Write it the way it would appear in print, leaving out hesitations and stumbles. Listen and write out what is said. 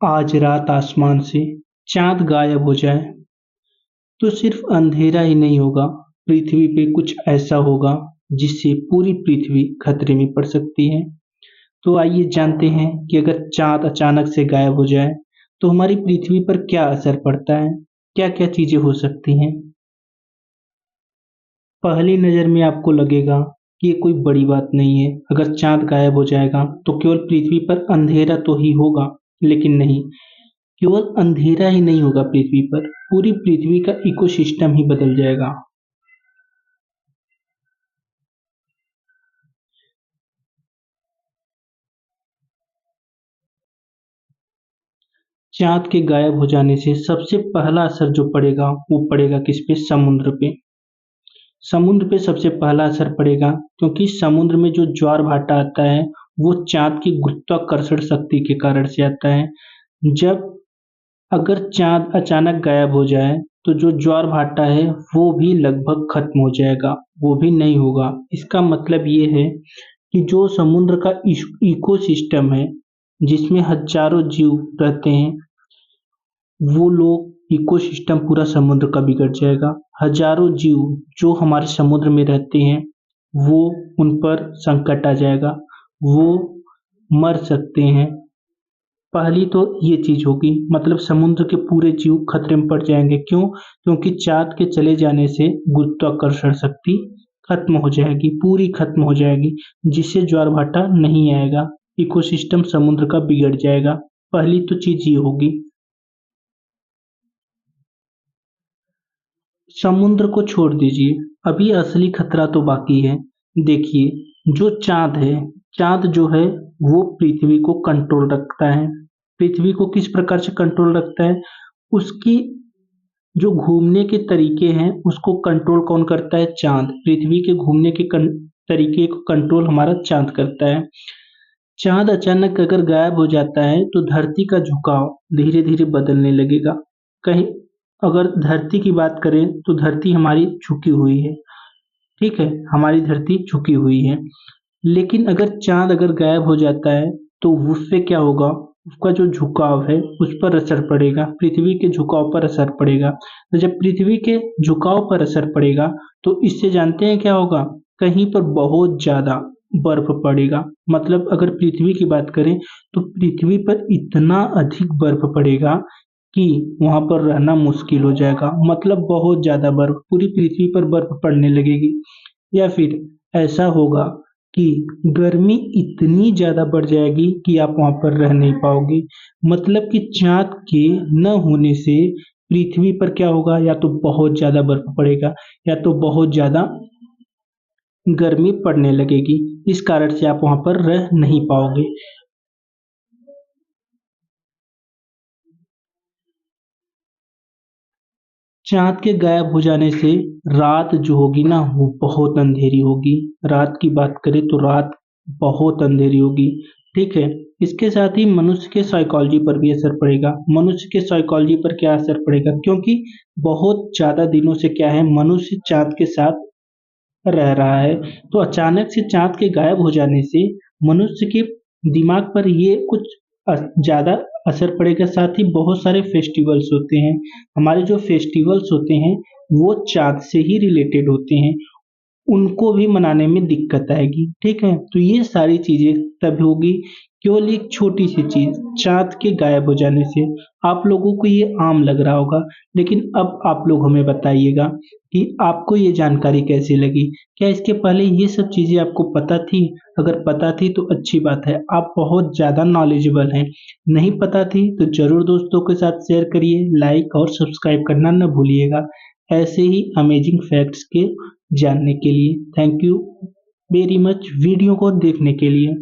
आज रात आसमान से चाँद गायब हो जाए तो सिर्फ अंधेरा ही नहीं होगा, पृथ्वी पे कुछ ऐसा होगा जिससे पूरी पृथ्वी खतरे में पड़ सकती है। तो आइए जानते हैं कि अगर चाँद अचानक से गायब हो जाए तो हमारी पृथ्वी पर क्या असर पड़ता है, क्या-क्या चीज़ें हो सकती हैं। पहली नज़र में आपको लगेगा कि ये कोई बड़ी बात नहीं है, अगर चाँद गायब हो जाएगा तो केवल पृथ्वी पर अंधेरा तो ही होगा, लेकिन नहीं, केवल अंधेरा ही नहीं होगा पृथ्वी पर, पूरी पृथ्वी का इकोसिस्टम ही बदल जाएगा। चाँद के गायब हो जाने से सबसे पहला असर जो पड़ेगा वो पड़ेगा किस पे? समुद्र पे। समुद्र पे सबसे पहला असर पड़ेगा क्योंकि समुद्र में जो ज्वार-भाटा आता है वो चाँद की गुरुत्वाकर्षण शक्ति के कारण से आता है। जब अगर चाँद अचानक गायब हो जाए तो जो ज्वार-भाटा है वो भी लगभग खत्म हो जाएगा, वो भी नहीं होगा। इसका मतलब ये है कि जो समुद्र का इकोसिस्टम है जिसमें हज़ारों जीव रहते हैं, वो लोग इकोसिस्टम पूरा समुद्र का बिगड़ जाएगा। हज़ारों जीव जो हमारे समुद्र में रहते हैं, वो उन पर संकट आ जाएगा, वो मर सकते हैं। पहली तो ये चीज़ होगी, मतलब समुद्र के पूरे जीव खतरे में पड़ जाएँगे। क्यों? क्योंकि चाँद के चले जाने से गुरुत्वाकर्षण शक्ति खत्म हो जाएगी, पूरी खत्म हो जाएगी, जिससे ज्वार-भाटा नहीं आएगा, इकोसिस्टम समुद्र का बिगड़ जाएगा। पहली तो चीज़ ये होगी। समुद्र को छोड़ दीजिए, अभी असली खतरा तो बाकी है। देखिए, जो चाँद है, चाँद जो है वो पृथ्वी को कंट्रोल रखता है। पृथ्वी को किस प्रकार से कंट्रोल रखता है? उसकी जो घूमने के तरीके हैं, उसको कंट्रोल कौन करता है? चाँद। पृथ्वी के घूमने के तरीके को कंट्रोल हमारा चाँद करता है। चाँद अचानक अगर गायब हो जाता है तो धरती का झुकाव धीरे-धीरे बदलने लगेगा। कहीं अगर धरती की बात करें तो धरती हमारी झुकी हुई है, ठीक है? हमारी धरती झुकी हुई है। लेकिन अगर चाँद अगर गायब हो जाता है तो उससे क्या होगा? उसका जो झुकाव है उस पर असर पड़ेगा, पृथ्वी के झुकाव पर असर पड़ेगा। तो जब पृथ्वी के झुकाव पर असर पड़ेगा तो इससे जानते हैं क्या होगा? कहीं पर बहुत ज़्यादा बर्फ पड़ेगा। मतलब अगर पृथ्वी की बात करें तो पृथ्वी पर इतना अधिक बर्फ पड़ेगा कि वहाँ पर रहना मुश्किल हो जाएगा। मतलब बहुत ज़्यादा बर्फ, पूरी पृथ्वी पर बर्फ पड़ने लगेगी। या फिर ऐसा होगा कि गर्मी इतनी ज़्यादा बढ़ जाएगी कि आप वहाँ पर रह नहीं पाओगे। मतलब कि चाँद के न होने से पृथ्वी पर क्या होगा? या तो बहुत ज़्यादा बर्फ पड़ेगा या तो बहुत ज़्यादा गर्मी पड़ने लगेगी। इस कारण से आप वहाँ पर रह नहीं पाओगे। चाँद के गायब हो जाने से रात जो होगी ना वो बहुत अंधेरी होगी। रात की बात करें तो रात बहुत अंधेरी होगी, ठीक है? इसके साथ ही मनुष्य के साइकोलॉजी पर भी असर पड़ेगा। मनुष्य के साइकोलॉजी पर क्या असर पड़ेगा? क्योंकि बहुत ज़्यादा दिनों से क्या है, मनुष्य चाँद के साथ रह रहा है, तो अचानक से चाँद के गायब हो जाने से मनुष्य के दिमाग पर ये कुछ ज़्यादा असर पड़ेगा। साथ ही बहुत सारे फेस्टिवल्स होते हैं, हमारे जो फेस्टिवल्स होते हैं वो चाँद से ही रिलेटेड होते हैं, उनको भी मनाने में दिक्कत आएगी, ठीक है? तो ये सारी चीज़ें तब होगी, केवल एक छोटी-सी चीज़ चाँद के गायब हो जाने से। आप लोगों को ये आम लग रहा होगा, लेकिन अब आप लोग हमें बताइएगा कि आपको ये जानकारी कैसी लगी? क्या इसके पहले ये सब चीज़ें आपको पता थी? अगर पता थी तो अच्छी बात है, आप बहुत ज़्यादा नॉलेजेबल हैं। नहीं पता थी तो ज़रूर दोस्तों के साथ शेयर करिए, लाइक और सब्सक्राइब करना ना भूलिएगा। ऐसे ही अमेजिंग फैक्ट्स के जानने के लिए। Thank you very much video को देखने के लिए।